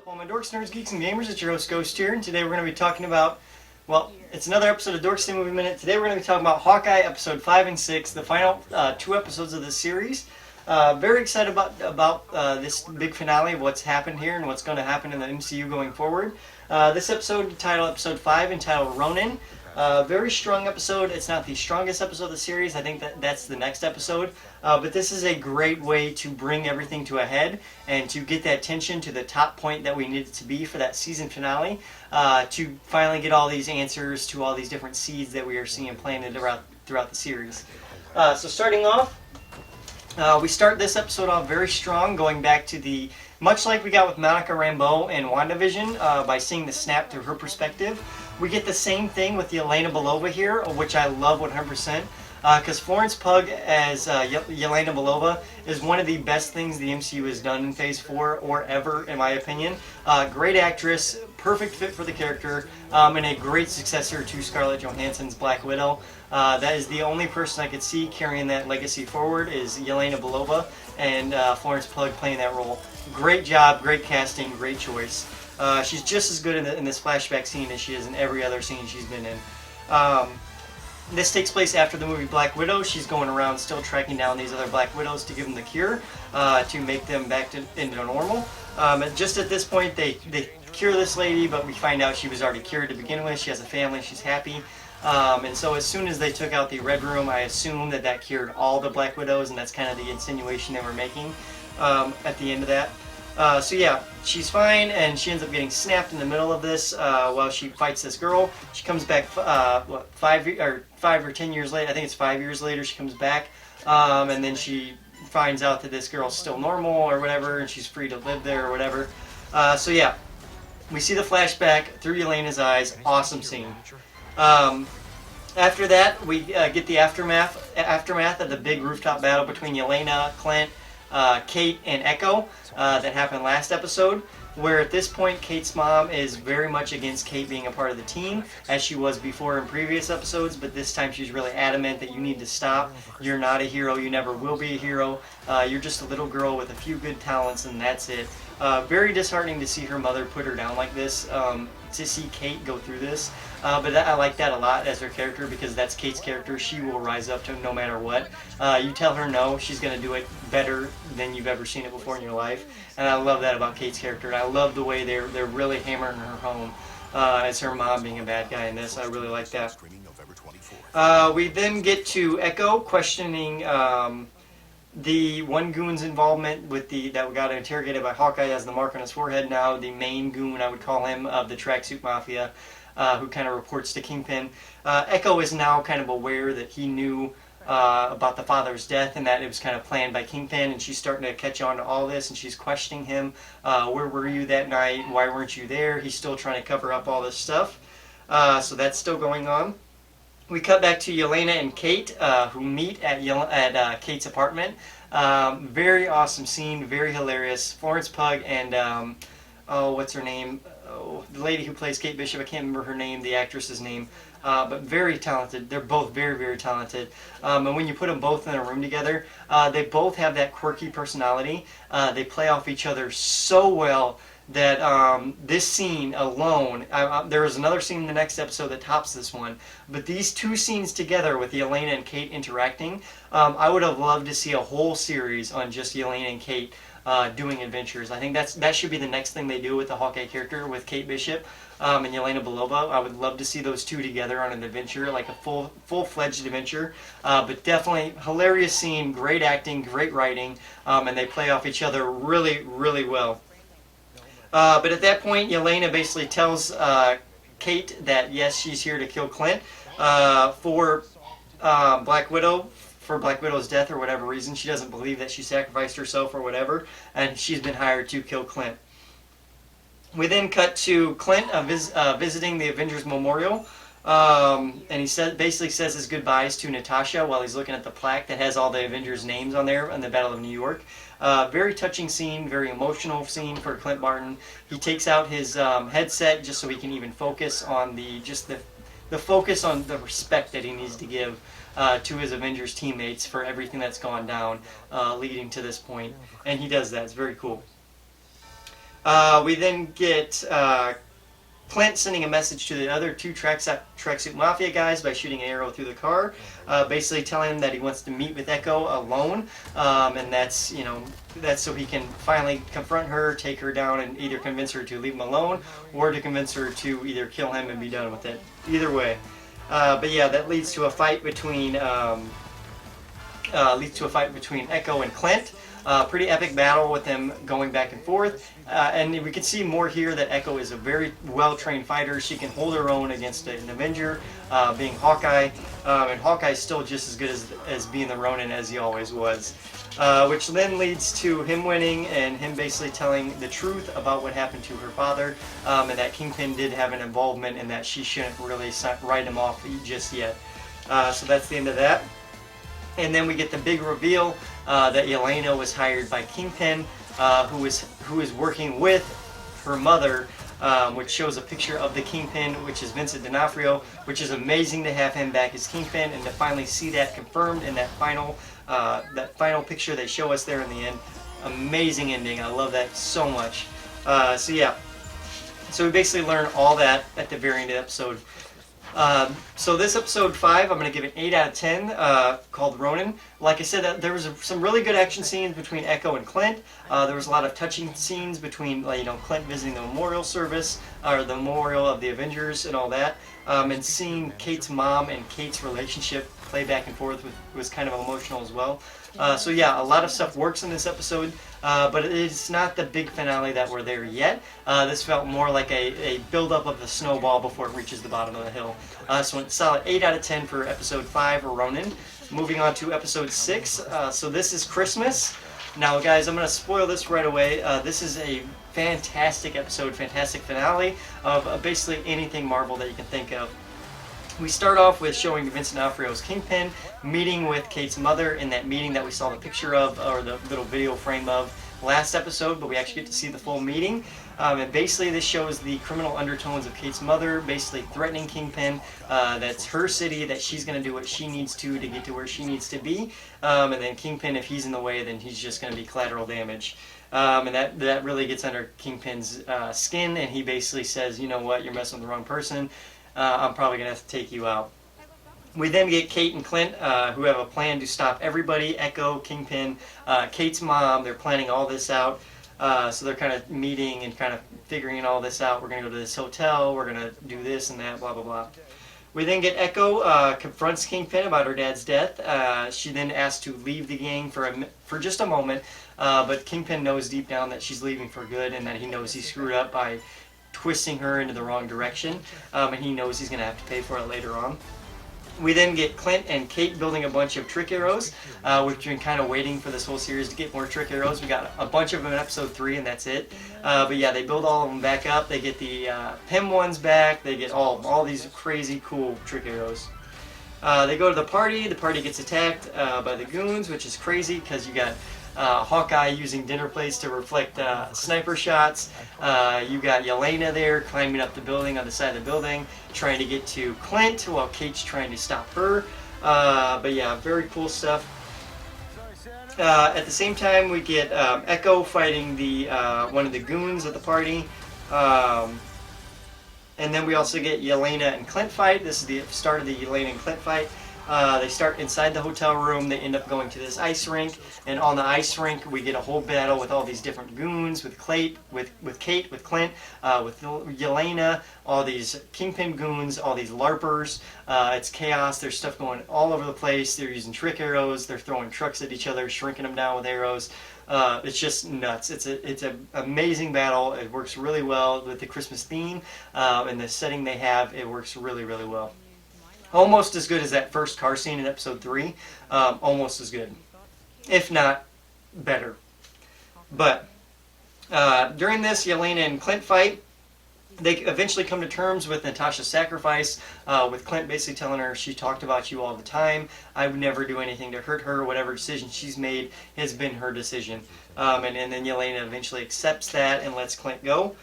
up, all my dorks, nerds, geeks, and gamers? It's your host, Ghost here, and today we're going to be talking about, well, it's another episode of Dorks Movie Minute. Today we're going to be talking about Hawkeye episode 5 and 6, the final two episodes of the series. Very excited about this big finale of what's happened here and what's going to happen in the MCU going forward. This episode, titled Episode 5, entitled Ronin. Very strong episode. It's not the strongest episode of the series. I think that's the next episode. But this is a great way to bring everything to a head and to get that tension to the top point that we need it to be for that season finale. To finally get all these answers to all these different seeds that we are seeing planted throughout the series. So starting off, we start this episode off very strong, going back to much like we got with Monica Rambeau in WandaVision, by seeing the snap through her perspective. We get the same thing with Yelena Belova here, which I love 100%, because Florence Pugh as Yelena Belova is one of the best things the MCU has done in Phase 4 or ever, in my opinion. Great actress, perfect fit for the character, and a great successor to Scarlett Johansson's Black Widow. That is the only person I could see carrying that legacy forward is Yelena Belova, and Florence Pugh playing that role. Great job, great casting, great choice. She's just as good in this flashback scene as she is in every other scene she's been in. This takes place after the movie Black Widow. She's going around still tracking down these other Black Widows to give them the cure, to make them back into normal. And just at this point, they cure this lady, but we find out she was already cured to begin with. She has a family, she's happy. And so as soon as they took out the Red Room, I assume that cured all the Black Widows, and that's kind of the insinuation they were making at the end of that. So yeah, she's fine, and she ends up getting snapped in the middle of this while she fights this girl. She comes back, 5 or 10 years later. I think it's 5 years later. She comes back, and then she finds out that this girl's still normal or whatever, and she's free to live there or whatever. So yeah, we see the flashback through Yelena's eyes. Awesome scene. After that, we get the aftermath of the big rooftop battle between Yelena, Clint, Kate, and Echo that happened last episode, where at this point Kate's mom is very much against Kate being a part of the team, as she was before in previous episodes, but this time she's really adamant that you need to stop. You're not a hero. You never will be a hero. You're just a little girl with a few good talents, and that's it. Very disheartening to see her mother put her down like this, to see Kate go through this. But I like that a lot as her character, because that's Kate's character. She will rise up to no matter what. You tell her no, she's going to do it better than you've ever seen it before in your life. And I love that about Kate's character. And I love the way they're really hammering her home as her mom being a bad guy in this. I really like that. We then get to Echo questioning the one goon's involvement with that got interrogated by Hawkeye as the mark on his forehead now, the main goon, I would call him, of the Tracksuit Mafia, who kind of reports to Kingpin. Echo is now kind of aware that he knew about the father's death and that it was kind of planned by Kingpin, and she's starting to catch on to all this, and she's questioning him. Where were you that night? Why weren't you there? He's still trying to cover up all this stuff. So that's still going on. We cut back to Yelena and Kate, who meet at Kate's apartment. Very awesome scene, very hilarious. Florence Pugh and, what's her name? Oh, the lady who plays Kate Bishop, I can't remember her name, the actress's name, but very talented. They're both very, very talented. And when you put them both in a room together, they both have that quirky personality. They play off each other so well that this scene alone, there is another scene in the next episode that tops this one, but these two scenes together with Yelena and Kate interacting, I would have loved to see a whole series on just Yelena and Kate doing adventures. I think that should be the next thing they do with the Hawkeye character, with Kate Bishop and Yelena Belova. I would love to see those two together on an adventure, like a full-fledged adventure. But definitely hilarious scene, great acting, great writing, and they play off each other really, really well. But at that point, Yelena basically tells Kate that yes, she's here to kill Clint for Black Widow, for Black Widow's death or whatever reason. She doesn't believe that she sacrificed herself or whatever, and she's been hired to kill Clint. We then cut to Clint visiting the Avengers Memorial, and he basically says his goodbyes to Natasha while he's looking at the plaque that has all the Avengers' names on there in the Battle of New York. Very touching scene, very emotional scene for Clint Barton. He takes out his headset just so he can even focus on the focus on the respect that he needs to give to his Avengers teammates for everything that's gone down leading to this point. And he does that. It's very cool. We then get Clint sending a message to the other two tracksuit mafia guys by shooting an arrow through the car, basically telling him that he wants to meet with Echo alone, and that's so he can finally confront her, take her down, and either convince her to leave him alone, or to convince her to either kill him and be done with it. Either way, but yeah, that leads to a fight between Echo and Clint. Pretty epic battle with them going back and forth. And we can see more here that Echo is a very well-trained fighter. She can hold her own against an Avenger, being Hawkeye. And Hawkeye's still just as good as being the Ronin as he always was. Which then leads to him winning and him basically telling the truth about what happened to her father. And that Kingpin did have an involvement and that she shouldn't really write him off just yet. So that's the end of that. And then we get the big reveal that Yelena was hired by Kingpin, who is working with her mother, which shows a picture of the Kingpin, which is Vincent D'Onofrio, which is amazing to have him back as Kingpin and to finally see that confirmed in that final picture they show us there in the end. Amazing ending. I love that so much. So yeah, so we basically learn all that at the very end of the episode. So this episode 5, I'm going to give it 8 out of 10, called Ronin. Like I said, there was some really good action scenes between Echo and Clint. There was a lot of touching scenes between, Clint visiting the memorial service, or the memorial of the Avengers and all that. And seeing Kate's mom and Kate's relationship play back and forth was kind of emotional as well. So yeah, a lot of stuff works in this episode, but it's not the big finale that we're there yet. This felt more like a build-up of the snowball before it reaches the bottom of the hill. So it's a solid 8 out of 10 for episode 5, Ronin. Moving on to episode 6. So this is Christmas. Now guys, I'm going to spoil this right away. This is a fantastic episode, fantastic finale of basically anything Marvel that you can think of. We start off with showing Vincent D'Onofrio's Kingpin meeting with Kate's mother in that meeting that we saw the picture of, or the little video frame of last episode, but we actually get to see the full meeting. And basically this shows the criminal undertones of Kate's mother basically threatening Kingpin. That's her city, that she's going to do what she needs to get to where she needs to be. And then Kingpin, if he's in the way, then he's just going to be collateral damage. And that really gets under Kingpin's skin, and he basically says, you know what, you're messing with the wrong person. I'm probably going to have to take you out. We then get Kate and Clint, who have a plan to stop everybody, Echo, Kingpin, Kate's mom. They're planning all this out. So they're kind of meeting and kind of figuring all this out. We're going to go to this hotel. We're going to do this and that, blah, blah, blah. We then get Echo confronts Kingpin about her dad's death. She then asks to leave the gang for just a moment. But Kingpin knows deep down that she's leaving for good and that he knows he screwed up by twisting her into the wrong direction, and he knows he's going to have to pay for it later on. We then get Clint and Kate building a bunch of trick arrows. We've been kind of waiting for this whole series to get more trick arrows. We got a bunch of them in episode 3, and that's it. But yeah, they build all of them back up. They get the PIM ones back. They get all these crazy cool trick arrows. They go to the party. The party gets attacked by the goons, which is crazy because you got Hawkeye using dinner plates to reflect sniper shots. You got Yelena there climbing up the building on the side of the building, trying to get to Clint while Kate's trying to stop her. But yeah, very cool stuff. At the same time, we get Echo fighting one of the goons at the party. And then we also get Yelena and Clint fight. This is the start of the Yelena and Clint fight. They start inside the hotel room. They end up going to this ice rink, and on the ice rink we get a whole battle with all these different goons, with Kate, with Clint, with Yelena, all these Kingpin goons, all these LARPers. It's chaos. There's stuff going all over the place. They're using trick arrows. They're throwing trucks at each other, shrinking them down with arrows. It's just nuts. It's an amazing battle. It works really well with the Christmas theme and the setting they have. It works really, really well. Almost as good as that first car scene in episode 3. Almost as good, if not better. But during this Yelena and Clint fight, they eventually come to terms with Natasha's sacrifice, with Clint basically telling her, she talked about you all the time. I would never do anything to hurt her. Whatever decision she's made has been her decision. And then Yelena eventually accepts that and lets Clint go.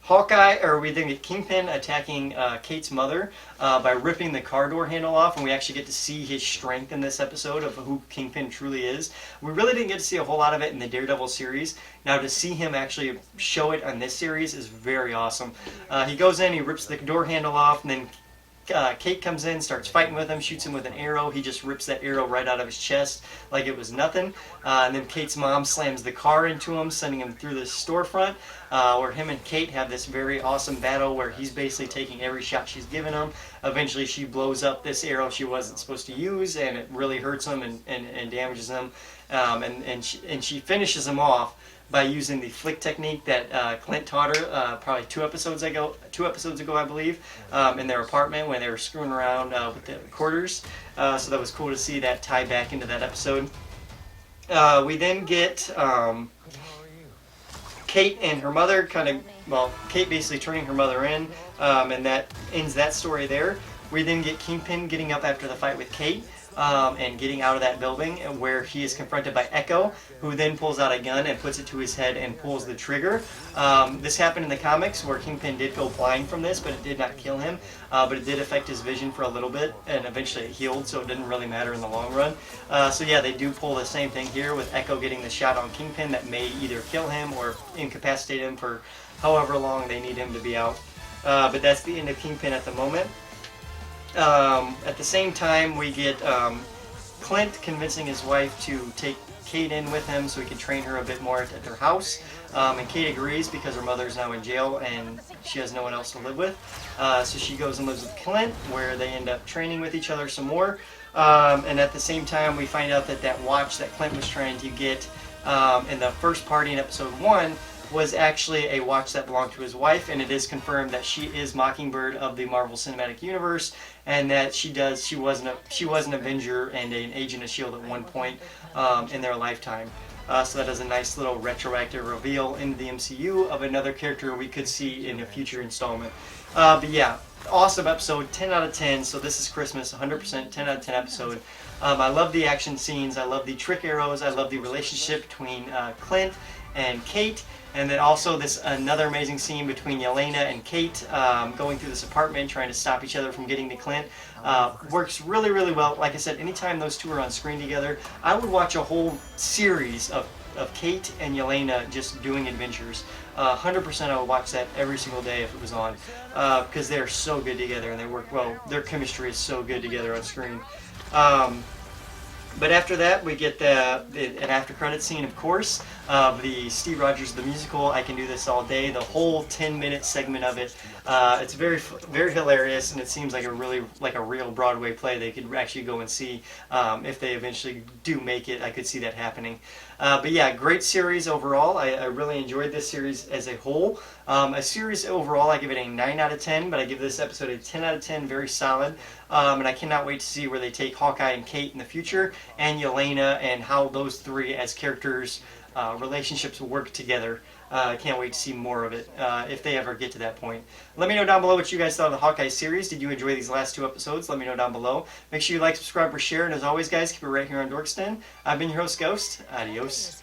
Hawkeye, or we then get Kingpin attacking Kate's mother by ripping the car door handle off, and we actually get to see his strength in this episode of who Kingpin truly is. We really didn't get to see a whole lot of it in the Daredevil series. Now to see him actually show it on this series is very awesome. He goes in, he rips the door handle off, and then Kate comes in, starts fighting with him, shoots him with an arrow. He just rips that arrow right out of his chest like it was nothing. And then Kate's mom slams the car into him, sending him through the storefront, where him and Kate have this very awesome battle where he's basically taking every shot she's given him. Eventually she blows up this arrow she wasn't supposed to use, and it really hurts him and damages him. And she finishes him off by using the flick technique that Clint taught her probably two episodes ago, I believe, in their apartment when they were screwing around with the quarters. So that was cool to see that tie back into that episode. We then get Kate and her mother Kate basically turning her mother in, and that ends that story there. We then get Kingpin getting up after the fight with Kate. And getting out of that building, where he is confronted by Echo, who then pulls out a gun and puts it to his head and pulls the trigger. This happened in the comics where Kingpin did go blind from this, but it did not kill him. But it did affect his vision for a little bit, and eventually it healed, so it didn't really matter in the long run. So yeah, they do pull the same thing here with Echo getting the shot on Kingpin that may either kill him or incapacitate him for however long they need him to be out. But that's the end of Kingpin at the moment. At the same time, we get Clint convincing his wife to take Kate in with him so he can train her a bit more at their house. And Kate agrees because her mother is now in jail and she has no one else to live with. So she goes and lives with Clint, where they end up training with each other some more. And at the same time, we find out that watch that Clint was trying to get in the first party in episode 1 was actually a watch that belonged to his wife, and it is confirmed that she is Mockingbird of the Marvel Cinematic Universe, and that she was an Avenger and an Agent of S.H.I.E.L.D. at one point in their lifetime. So that is a nice little retroactive reveal into the MCU of another character we could see in a future installment. But yeah, awesome episode, 10 out of 10. So this is Christmas, 100% 10 out of 10 episode. I love the action scenes, I love the trick arrows, I love the relationship between Clint and Kate. And then also another amazing scene between Yelena and Kate going through this apartment trying to stop each other from getting to Clint. Works really, really well. Like I said, anytime those two are on screen together, I would watch a whole series of Kate and Yelena just doing adventures. 100% I would watch that every single day if it was on, because they're so good together and they work well. Their chemistry is so good together on screen. But after that, we get an after credit scene, of course, of the Steve Rogers the Musical, I Can Do This All Day, the whole 10-minute segment of it. It's very, very hilarious, and it seems like a real Broadway play they could actually go and see if they eventually do make it. I could see that happening. But yeah, great series overall. I really enjoyed this series as a whole. A series overall, I give it a 9 out of 10, but I give this episode a 10 out of 10, very solid. And I cannot wait to see where they take Hawkeye and Kate in the future, and Yelena, and how those three as characters, relationships work together. I can't wait to see more of it if they ever get to that point. Let me know down below what you guys thought of the Hawkeye series. Did you enjoy these last 2 episodes? Let me know down below. Make sure you like, subscribe, or share. And as always, guys, keep it right here on Dorks Den. I've been your host, Ghost. Adios.